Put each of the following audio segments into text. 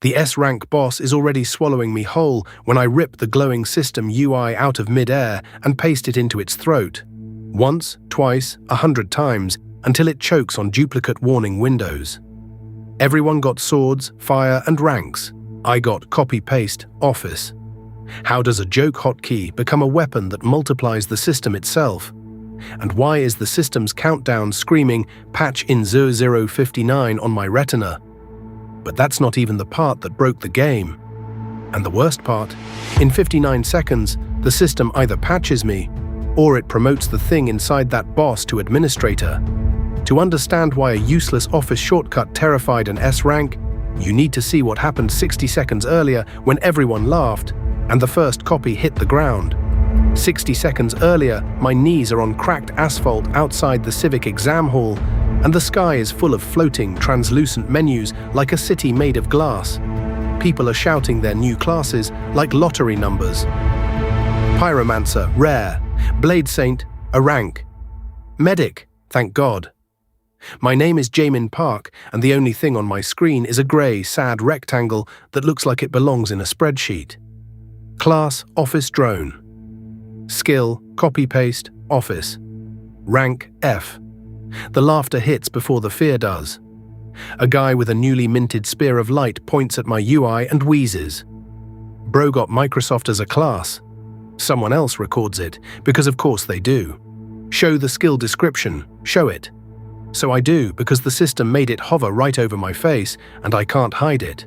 The S-rank boss is already swallowing me whole when I rip the glowing system UI out of midair and paste it into its throat. Once, twice, 100 times, until it chokes on duplicate warning windows. Everyone got swords, fire, and ranks. I got copy-paste, office. How does a joke hotkey become a weapon that multiplies the system itself? And why is the system's countdown screaming patch in 0059 on my retina? But that's not even the part that broke the game. And the worst part, in 59 seconds, the system either patches me, or it promotes the thing inside that boss to administrator. To understand why a useless office shortcut terrified an S-rank, you need to see what happened 60 seconds earlier when everyone laughed and the first copy hit the ground. 60 seconds earlier, my knees are on cracked asphalt outside the civic exam hall, and the sky is full of floating, translucent menus like a city made of glass. People are shouting their new classes like lottery numbers. Pyromancer, rare. Blade Saint, a rank. Medic, thank God. My name is Jamin Park, and the only thing on my screen is a grey, sad rectangle that looks like it belongs in a spreadsheet. Class, office drone. Skill, copy-paste, office. Rank, F. The laughter hits before the fear does. A guy with a newly minted spear of light points at my UI and wheezes. Bro got Microsoft as a class. Someone else records it, because of course they do. Show the skill description, show it. So I do, because the system made it hover right over my face, and I can't hide it.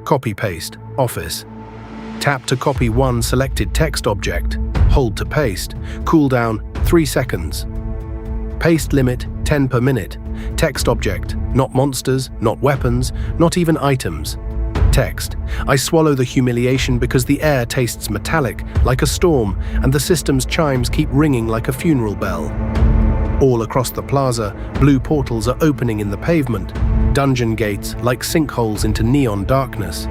Copy-paste, office. Tap to copy one selected text object. Hold to paste. Cooldown, 3 seconds. Paste limit, 10 per minute. Text object, not monsters, not weapons, not even items. Text. I swallow the humiliation because the air tastes metallic, like a storm, and the system's chimes keep ringing like a funeral bell. All across the plaza, blue portals are opening in the pavement, dungeon gates like sinkholes into neon darkness.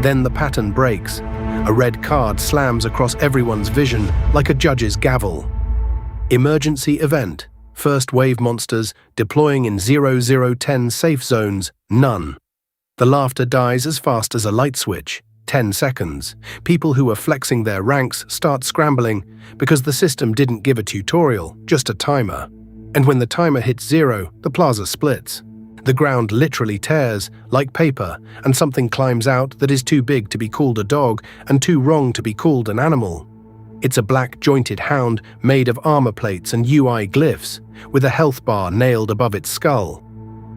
Then the pattern breaks. A red card slams across everyone's vision like a judge's gavel. Emergency event. First wave monsters deploying in 0010 safe zones, none. The laughter dies as fast as a light switch, 10 seconds. People who are flexing their ranks start scrambling because the system didn't give a tutorial, just a timer. And when the timer hits 0, the plaza splits. The ground literally tears, like paper, and something climbs out that is too big to be called a dog and too wrong to be called an animal. It's a black jointed hound made of armor plates and UI glyphs, with a health bar nailed above its skull.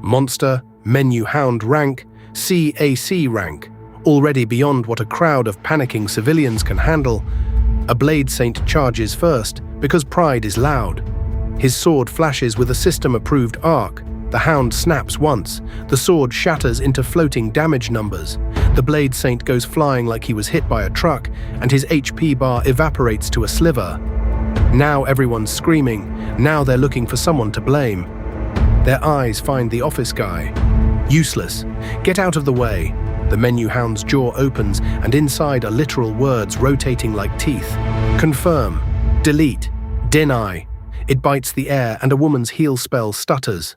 Monster, menu hound rank, CAC rank, already beyond what a crowd of panicking civilians can handle. A Blade Saint charges first, because pride is loud. His sword flashes with a system-approved arc. The hound snaps once. The sword shatters into floating damage numbers. The Blade Saint goes flying like he was hit by a truck, and his HP bar evaporates to a sliver. Now everyone's screaming. Now they're looking for someone to blame. Their eyes find the office guy. Useless. Get out of the way. The menu hound's jaw opens, and inside are literal words rotating like teeth. Confirm. Delete. Deny. It bites the air, and a woman's heal spell stutters.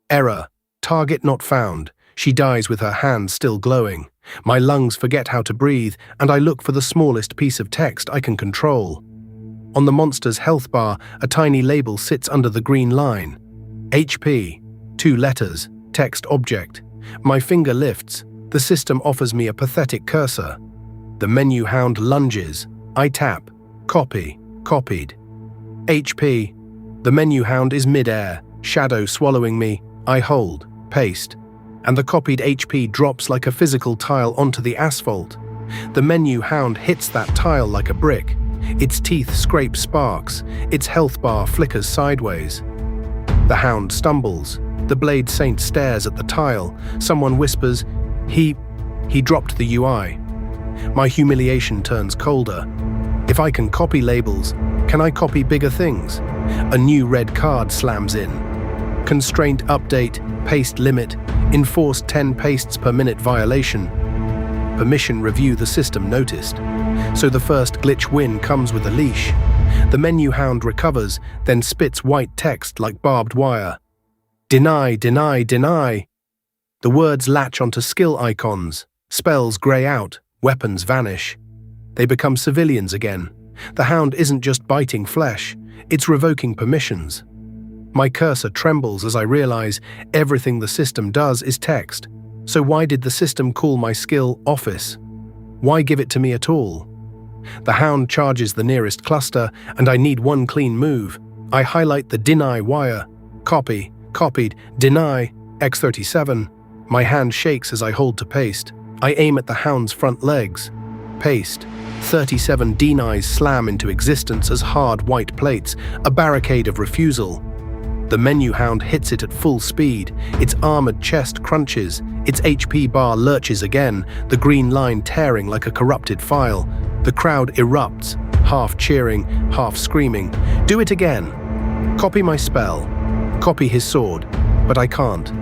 Error. Target not found. She dies with her hand still glowing. My lungs forget how to breathe, and I look for the smallest piece of text I can control. On the monster's health bar, a tiny label sits under the green line. HP. 2 letters. Text object. My finger lifts. The system offers me a pathetic cursor. The menu hound lunges. I tap. Copy. Copied. HP. The menu hound is midair, shadow swallowing me. I hold. Paste. And the copied HP drops like a physical tile onto the asphalt. The menu hound hits that tile like a brick. Its teeth scrape sparks. Its health bar flickers sideways. The hound stumbles. The Blade Saint stares at the tile. Someone whispers, He dropped the UI. My humiliation turns colder. If I can copy labels, can I copy bigger things? A new red card slams in. Constraint update, paste limit, enforced 10 pastes per minute violation. Permission review the system noticed. So the first glitch win comes with a leash. The menu hound recovers, then spits white text like barbed wire. Deny, deny, deny. The words latch onto skill icons. Spells grey out, weapons vanish. They become civilians again. The hound isn't just biting flesh, it's revoking permissions. My cursor trembles as I realize everything the system does is text. So why did the system call my skill Office? Why give it to me at all? The hound charges the nearest cluster, and I need one clean move. I highlight the deny wire. Copy, copied, deny, X37. My hand shakes as I hold to paste. I aim at the hound's front legs. Paste. 37 denies slam into existence as hard white plates, a barricade of refusal. The menu hound hits it at full speed. Its armored chest crunches. Its HP bar lurches again, the green line tearing like a corrupted file. The crowd erupts, half cheering, half screaming. Do it again. Copy my spell. Copy his sword. But I can't.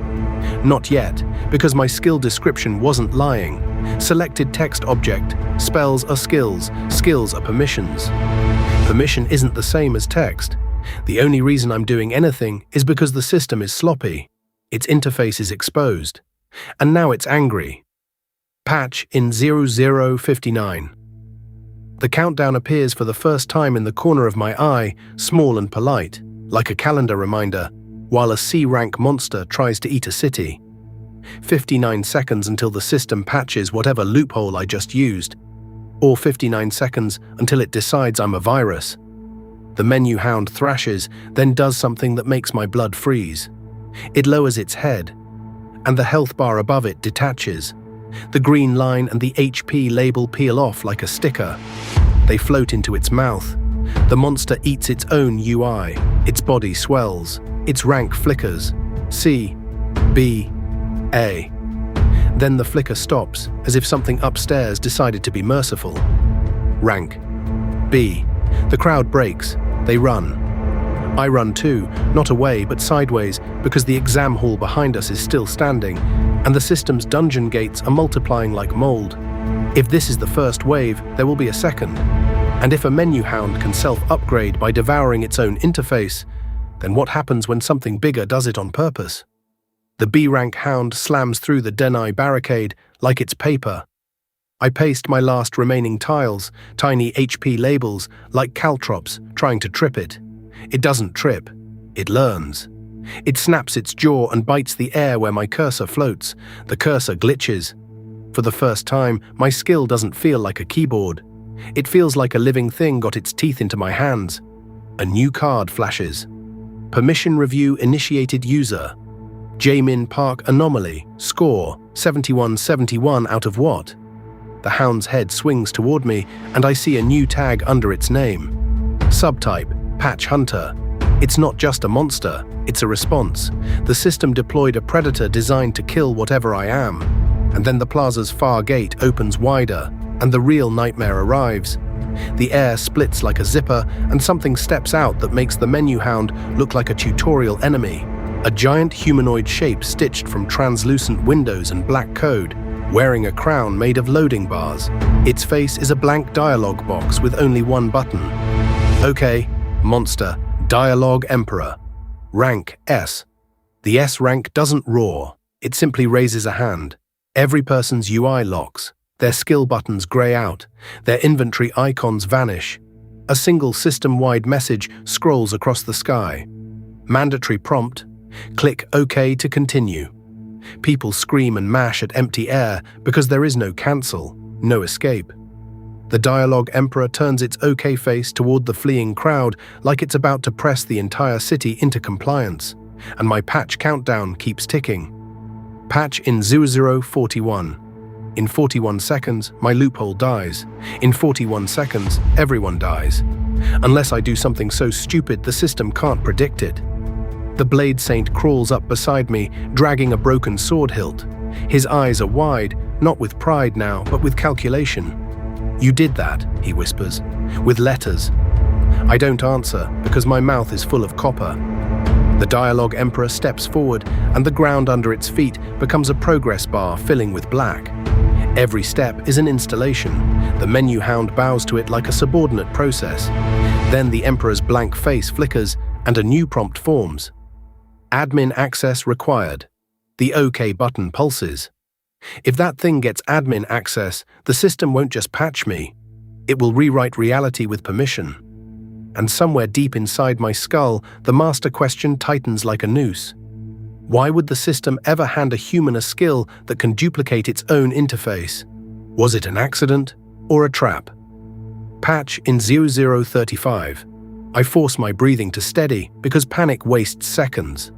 Not yet, because my skill description wasn't lying. Selected text object. Spells are skills. Skills are permissions. Permission isn't the same as text. The only reason I'm doing anything is because the system is sloppy. Its interface is exposed. And now it's angry. Patch in 0059. The countdown appears for the first time in the corner of my eye, small and polite, like a calendar reminder, while a C-rank monster tries to eat a city. 59 seconds until the system patches whatever loophole I just used, or 59 seconds until it decides I'm a virus. The menu hound thrashes, then does something that makes my blood freeze. It lowers its head, and the health bar above it detaches. The green line and the HP label peel off like a sticker. They float into its mouth. The monster eats its own UI. Its body swells. Its rank flickers. C, B, A. Then the flicker stops, as if something upstairs decided to be merciful. Rank B. The crowd breaks. They run. I run too, not away but sideways, because the exam hall behind us is still standing, and the system's dungeon gates are multiplying like mold. If this is the first wave, there will be a second. And if a menu hound can self-upgrade by devouring its own interface, then what happens when something bigger does it on purpose? The B-rank hound slams through the deny barricade like it's paper. I paste my last remaining tiles, tiny HP labels, like caltrops, trying to trip it. It doesn't trip. It learns. It snaps its jaw and bites the air where my cursor floats. The cursor glitches. For the first time, my skill doesn't feel like a keyboard. It feels like a living thing got its teeth into my hands. A new card flashes. Permission review initiated user. Jamin Park anomaly. Score 7171 out of what? The hound's head swings toward me, and I see a new tag under its name. Subtype, Patch Hunter. It's not just a monster, it's a response. The system deployed a predator designed to kill whatever I am. And then the plaza's far gate opens wider, and the real nightmare arrives. The air splits like a zipper, and something steps out that makes the menu hound look like a tutorial enemy. A giant humanoid shape stitched from translucent windows and black code, wearing a crown made of loading bars. Its face is a blank dialogue box with only one button. Okay, monster, Dialog Emperor. Rank S. The S rank doesn't roar. It simply raises a hand. Every person's UI locks. Their skill buttons grey out. Their inventory icons vanish. A single system-wide message scrolls across the sky. Mandatory prompt. Click OK to continue. People scream and mash at empty air because there is no cancel, no escape. The Dialog Emperor turns its OK face toward the fleeing crowd like it's about to press the entire city into compliance, and my patch countdown keeps ticking. Patch in 0041. In 41 seconds, my loophole dies. In 41 seconds, everyone dies. Unless I do something so stupid the system can't predict it. The Blade Saint crawls up beside me, dragging a broken sword hilt. His eyes are wide, not with pride now, but with calculation. "You did that," he whispers, "with letters." I don't answer, because my mouth is full of copper. The Dialog Emperor steps forward, and the ground under its feet becomes a progress bar filling with black. Every step is an installation. The menu hound bows to it like a subordinate process. Then the Emperor's blank face flickers, and a new prompt forms. Admin access required. The OK button pulses. If that thing gets admin access, the system won't just patch me. It will rewrite reality with permission. And somewhere deep inside my skull, the master question tightens like a noose. Why would the system ever hand a human a skill that can duplicate its own interface? Was it an accident or a trap? Patch in 0035. I force my breathing to steady because panic wastes seconds.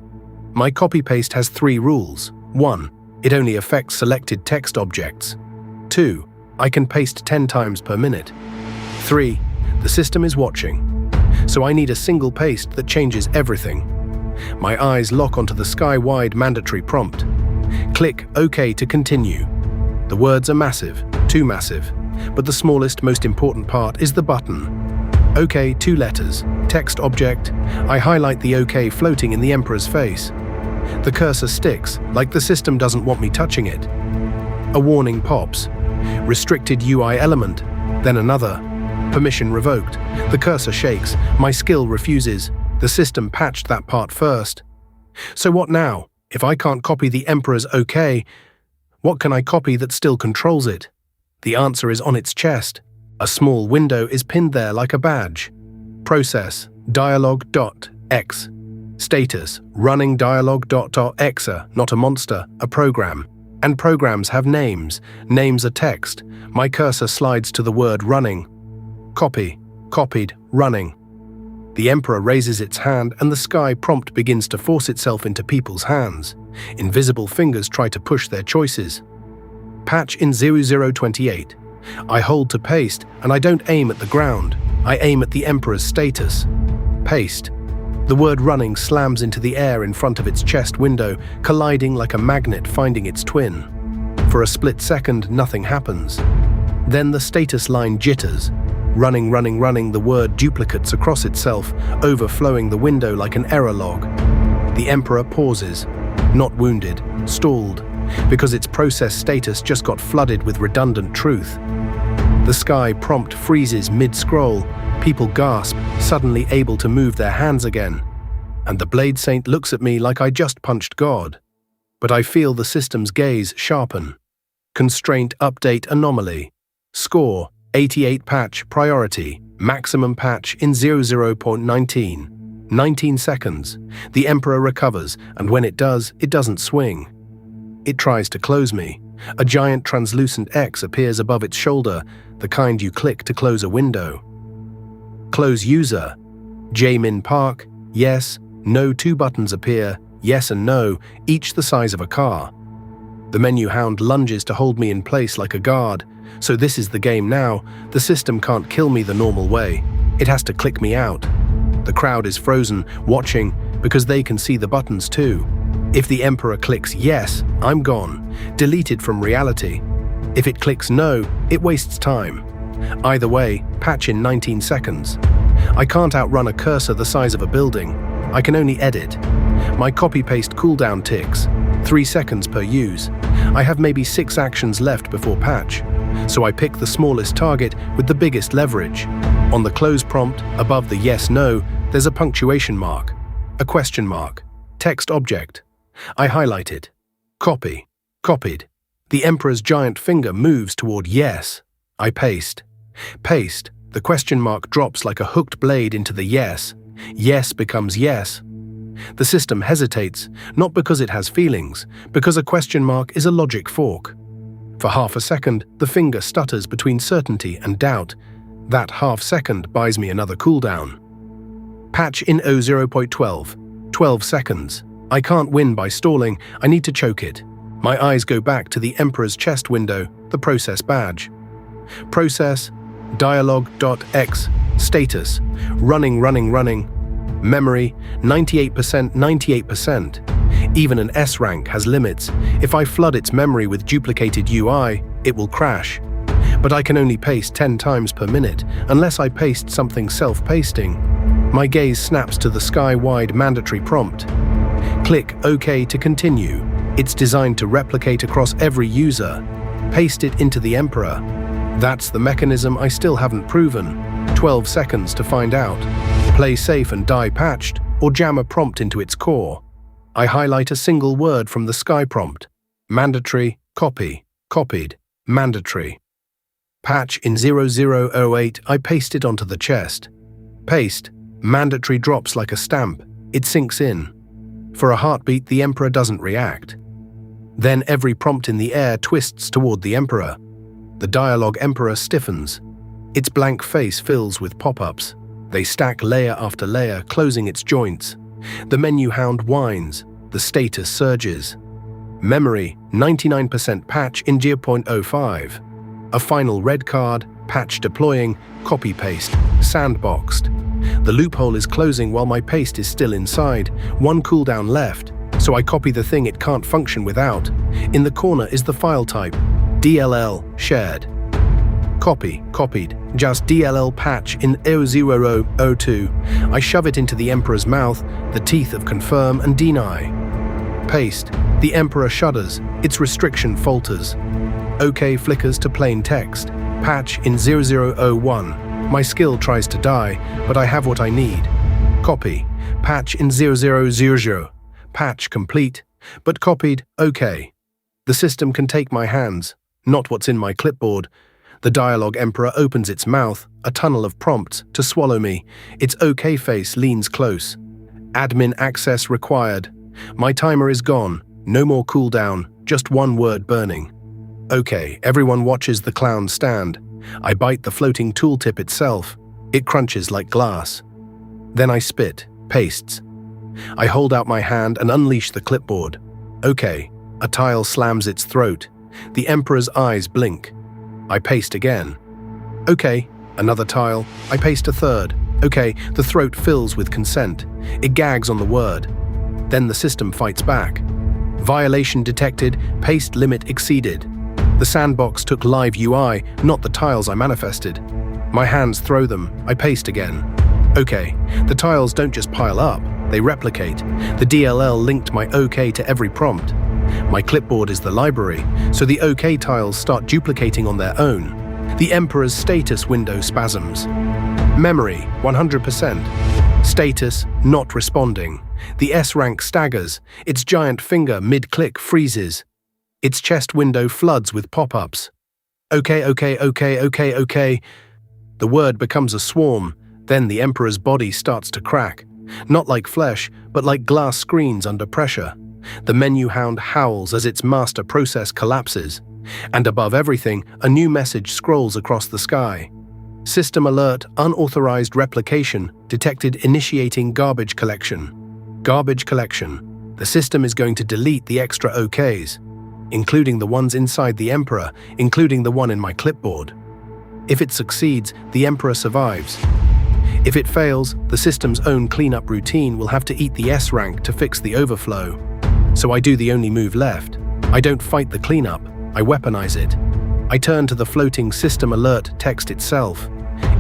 My copy-paste has 3 rules. 1. It only affects selected text objects. 2. I can paste 10 times per minute. 3. The system is watching. So I need a single paste that changes everything. My eyes lock onto the sky-wide mandatory prompt. Click OK to continue. The words are massive, too massive, but the smallest, most important part is the button. OK, 2 letters, text object. I highlight the OK floating in the Emperor's face. The cursor sticks, like the system doesn't want me touching it. A warning pops. Restricted UI element, then another. Permission revoked. The cursor shakes. My skill refuses. The system patched that part first. So what now? If I can't copy the Emperor's OK, what can I copy that still controls it? The answer is on its chest. A small window is pinned there like a badge. Process, dialog.x. Status, running dialog.exe, not a monster, a program. And programs have names. Names are text. My cursor slides to the word running. Copy, copied, running. The Emperor raises its hand and the sky prompt begins to force itself into people's hands. Invisible fingers try to push their choices. Patch in 0028. I hold to paste, and I don't aim at the ground. I aim at the Emperor's status. Paste. The word running slams into the air in front of its chest window, colliding like a magnet finding its twin. For a split second, nothing happens. Then the status line jitters. Running, running, running, the word duplicates across itself, overflowing the window like an error log. The Emperor pauses. Not wounded, stalled, because its process status just got flooded with redundant truth. The sky prompt freezes mid-scroll. People gasp, suddenly able to move their hands again. And the Blade Saint looks at me like I just punched God. But I feel the system's gaze sharpen. Constraint update anomaly. Score, 88 patch priority. Maximum patch in 00.19. 19 seconds. The Emperor recovers, and when it does, it doesn't swing. It tries to close me. A giant translucent X appears above its shoulder, the kind you click to close a window. Close user. Jaemin Park. Yes, no. 2 buttons appear, yes and no, each the size of a car. The menu hound lunges to hold me in place like a guard. So this is the game now. The system can't kill me the normal way. It has to click me out. The crowd is frozen, watching, because they can see the buttons too. If the Emperor clicks yes, I'm gone, deleted from reality. If it clicks no, it wastes time. Either way, patch in 19 seconds. I can't outrun a cursor the size of a building. I can only edit. My copy-paste cooldown ticks, 3 seconds per use. I have maybe 6 actions left before patch, so I pick the smallest target with the biggest leverage. On the close prompt, above the yes-no, there's a punctuation mark, a question mark, text object. I highlight it. Copy. Copied. The Emperor's giant finger moves toward yes. I paste. Paste. The question mark drops like a hooked blade into the yes. Yes becomes yes. The system hesitates, not because it has feelings, because a question mark is a logic fork. For half a second, the finger stutters between certainty and doubt. That half second buys me another cooldown. Patch in 0.12. 12 seconds. I can't win by stalling, I need to choke it. My eyes go back to the Emperor's chest window, the process badge. Process, dialog.x, status, running, running, running. Memory, 98%, 98%. Even an S rank has limits. If I flood its memory with duplicated UI, it will crash. But I can only paste 10 times per minute, unless I paste something self-pasting. My gaze snaps to the sky-wide mandatory prompt. Click OK to continue. It's designed to replicate across every user. Paste it into the Emperor. That's the mechanism I still haven't proven. 12 seconds to find out. Play safe and die patched, or jam a prompt into its core. I highlight a single word from the sky prompt. Mandatory, Copy, copied, mandatory. Patch in 0008, I paste it onto the chest. Paste, mandatory drops like a stamp, it sinks in. For a heartbeat, the Emperor doesn't react. Then every prompt in the air twists toward the Emperor. The Dialog Emperor stiffens. Its blank face fills with pop-ups. They stack layer after layer, closing its joints. The menu hound whines. The status surges. Memory, 99% patch in 0.05. A final red card, patch deploying, copy-paste, sandboxed. The loophole is closing while my paste is still inside. One cooldown left, so I copy the thing it can't function without. In the corner is the file type, DLL, shared. Copy, copied, just DLL patch in 0002. I shove it into the Emperor's mouth, the teeth of confirm and deny. Paste, the Emperor shudders, its restriction falters. OK flickers to plain text, patch in 0001. My skill tries to die, but I have what I need. Copy, patch in 0000. Patch complete, but copied, OK. The system can take my hands, not what's in my clipboard. The Dialog Emperor opens its mouth, a tunnel of prompts, to swallow me. Its OK face leans close. Admin access required. My timer is gone. No more cooldown, just one word burning. OK, everyone watches the clown stand. I bite the floating tooltip itself. It crunches like glass. Then I spit, pastes. I hold out my hand and unleash the clipboard. OK, a tile slams its throat. The Emperor's eyes blink. I paste again. OK, another tile. I paste a third. OK, the throat fills with consent. It gags on the word. Then the system fights back. Violation detected, paste limit exceeded. The sandbox took live UI, not the tiles I manifested. My hands throw them. I paste again. OK, the tiles don't just pile up, they replicate. The DLL linked my OK to every prompt. My clipboard is the library, so the OK tiles start duplicating on their own. The Emperor's status window spasms. Memory, 100%. Status, not responding. The S rank staggers. Its giant finger mid-click freezes. Its chest window floods with pop-ups. OK. The word becomes a swarm. Then the Emperor's body starts to crack. Not like flesh, but like glass screens under pressure. The menu hound howls as its master process collapses. And above everything, a new message scrolls across the sky. System alert, unauthorized replication, detected initiating garbage collection. Garbage collection. The system is going to delete the extra OKs, including the ones inside the Emperor, including the one in my clipboard. If it succeeds, the Emperor survives. If it fails, the system's own cleanup routine will have to eat the S rank to fix the overflow. So I do the only move left. I don't fight the cleanup, I weaponize it. I turn to the floating system alert text itself.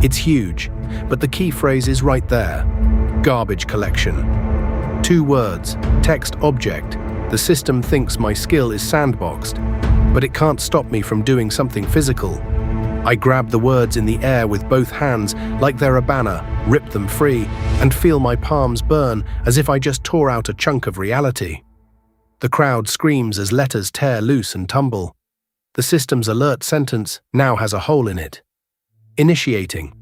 It's huge, but the key phrase is right there. Garbage collection. 2 words, text object. The system thinks my skill is sandboxed, but it can't stop me from doing something physical. I grab the words in the air with both hands like they're a banner, rip them free, and feel my palms burn as if I just tore out a chunk of reality. The crowd screams as letters tear loose and tumble. The system's alert sentence now has a hole in it. Initiating.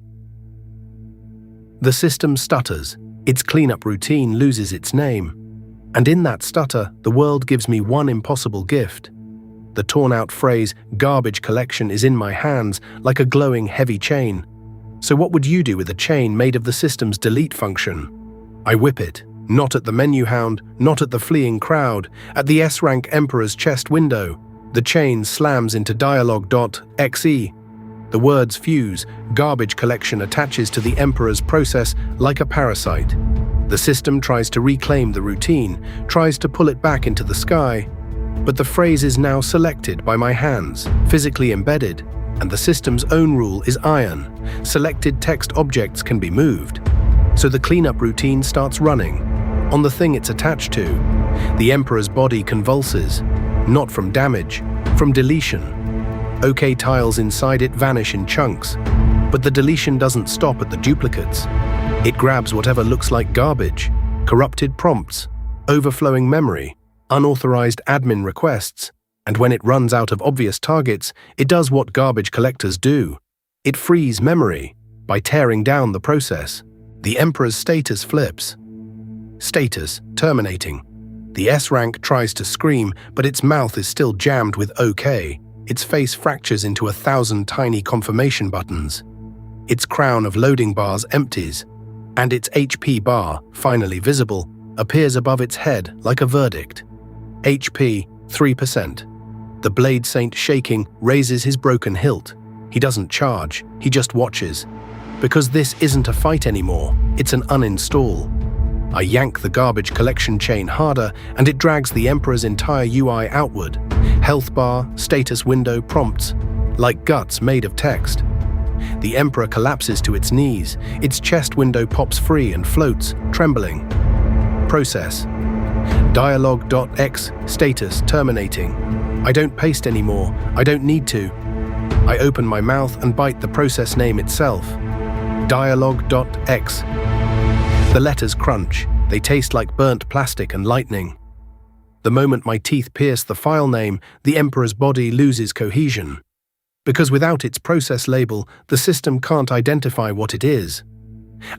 The system stutters. Its cleanup routine loses its name. And in that stutter, the world gives me one impossible gift. The torn-out phrase, garbage collection, is in my hands like a glowing heavy chain. So what would you do with a chain made of the system's delete function? I whip it. Not at the menu hound, not at the fleeing crowd, at the S-rank Emperor's chest window. The chain slams into dialog.exe. The words fuse, garbage collection attaches to the Emperor's process like a parasite. The system tries to reclaim the routine, tries to pull it back into the sky. But the phrase is now selected by my hands, physically embedded, and the system's own rule is iron. Selected text objects can be moved. So the cleanup routine starts running. On the thing it's attached to, the Emperor's body convulses, not from damage, from deletion. OK tiles inside it vanish in chunks, but the deletion doesn't stop at the duplicates. It grabs whatever looks like garbage, corrupted prompts, overflowing memory, unauthorized admin requests, And when it runs out of obvious targets, it does what garbage collectors do. It frees memory by tearing down the process. The Emperor's status flips. Status terminating. The S rank tries to scream, but its mouth is still jammed with OK. Its face fractures into 1,000 tiny confirmation buttons. Its crown of loading bars empties, and its HP bar, finally visible, appears above its head like a verdict. HP 3%. The Blade Saint, shaking, raises his broken hilt. He doesn't charge, he just watches. Because this isn't a fight anymore, it's an uninstall. I yank the garbage collection chain harder, and it drags the Emperor's entire UI outward. Health bar, status window, prompts, like guts made of text. The Emperor collapses to its knees. Its chest window pops free and floats, trembling. Process. Dialog.x, status terminating. I don't paste anymore. I don't need to. I open my mouth and bite the process name itself. Dialog.x. The letters crunch. They taste like burnt plastic and lightning. The moment my teeth pierce the file name, the Emperor's body loses cohesion. Because without its process label, the system can't identify what it is.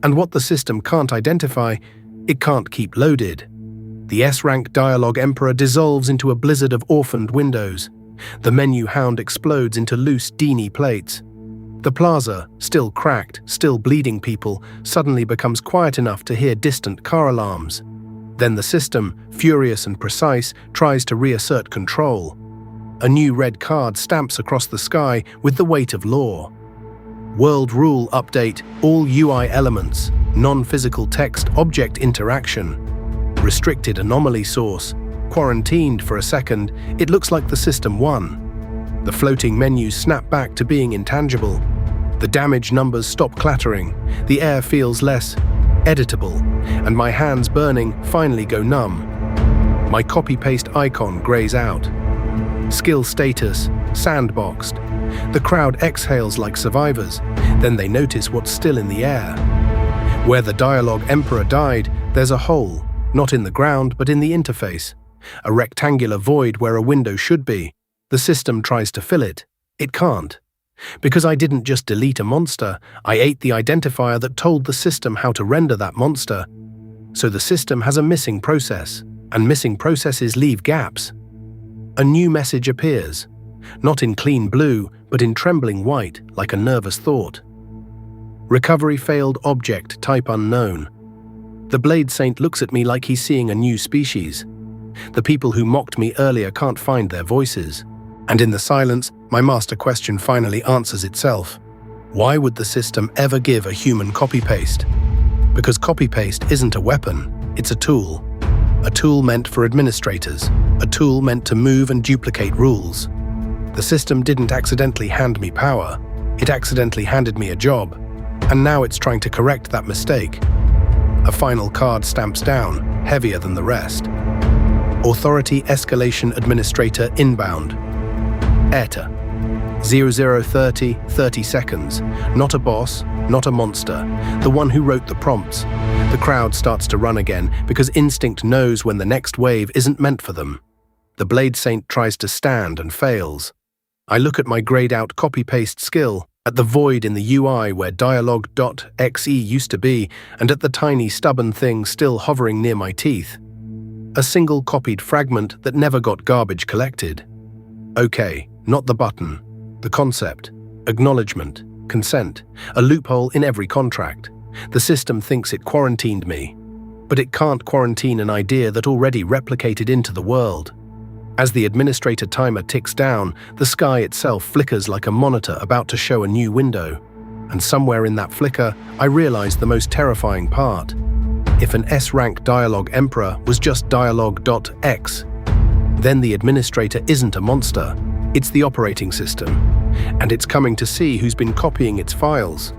And what the system can't identify, it can't keep loaded. The S-rank Dialog Emperor dissolves into a blizzard of orphaned windows. The menu hound explodes into loose Dini plates. The plaza, still cracked, still bleeding people, suddenly becomes quiet enough to hear distant car alarms. Then the system, furious and precise, tries to reassert control. A new red card stamps across the sky with the weight of law. World Rule Update, all UI elements, non-physical text object interaction. Restricted anomaly source. Quarantined for a second, it looks like the system won. The floating menus snap back to being intangible. The damage numbers stop clattering. The air feels less editable, and my hands burning finally go numb. My copy-paste icon grays out. Skill status, sandboxed. The crowd exhales like survivors, then they notice what's still in the air. Where the Dialog Emperor died, there's a hole, not in the ground but in the interface. A rectangular void where a window should be. The system tries to fill it. It can't. Because I didn't just delete a monster, I ate the identifier that told the system how to render that monster. So the system has a missing process, and missing processes leave gaps. A new message appears, not in clean blue, but in trembling white, like a nervous thought. Recovery failed object type unknown. The Blade Saint looks at me like he's seeing a new species. The people who mocked me earlier can't find their voices. And in the silence, my master question finally answers itself. Why would the system ever give a human copy-paste? Because copy-paste isn't a weapon, it's a tool. A tool meant for administrators, a tool meant to move and duplicate rules. The system didn't accidentally hand me power, it accidentally handed me a job, and now it's trying to correct that mistake. A final card stamps down, heavier than the rest. Authority Escalation Administrator inbound. ETA. 0030, 30 seconds. Not a boss, not a monster. The one who wrote the prompts. The crowd starts to run again because instinct knows when the next wave isn't meant for them. The Blade Saint tries to stand and fails. I look at my grayed-out copy-paste skill, at the void in the UI where dialog.xe used to be, and at the tiny stubborn thing still hovering near my teeth. A single copied fragment that never got garbage collected. Okay, not the button. The concept. Acknowledgement. Consent. A loophole in every contract. The system thinks it quarantined me. But it can't quarantine an idea that already replicated into the world. As the administrator timer ticks down, the sky itself flickers like a monitor about to show a new window. And somewhere in that flicker, I realize the most terrifying part. If an S-rank Dialog Emperor was just dialog.x, then the administrator isn't a monster, it's the operating system, and it's coming to see who's been copying its files.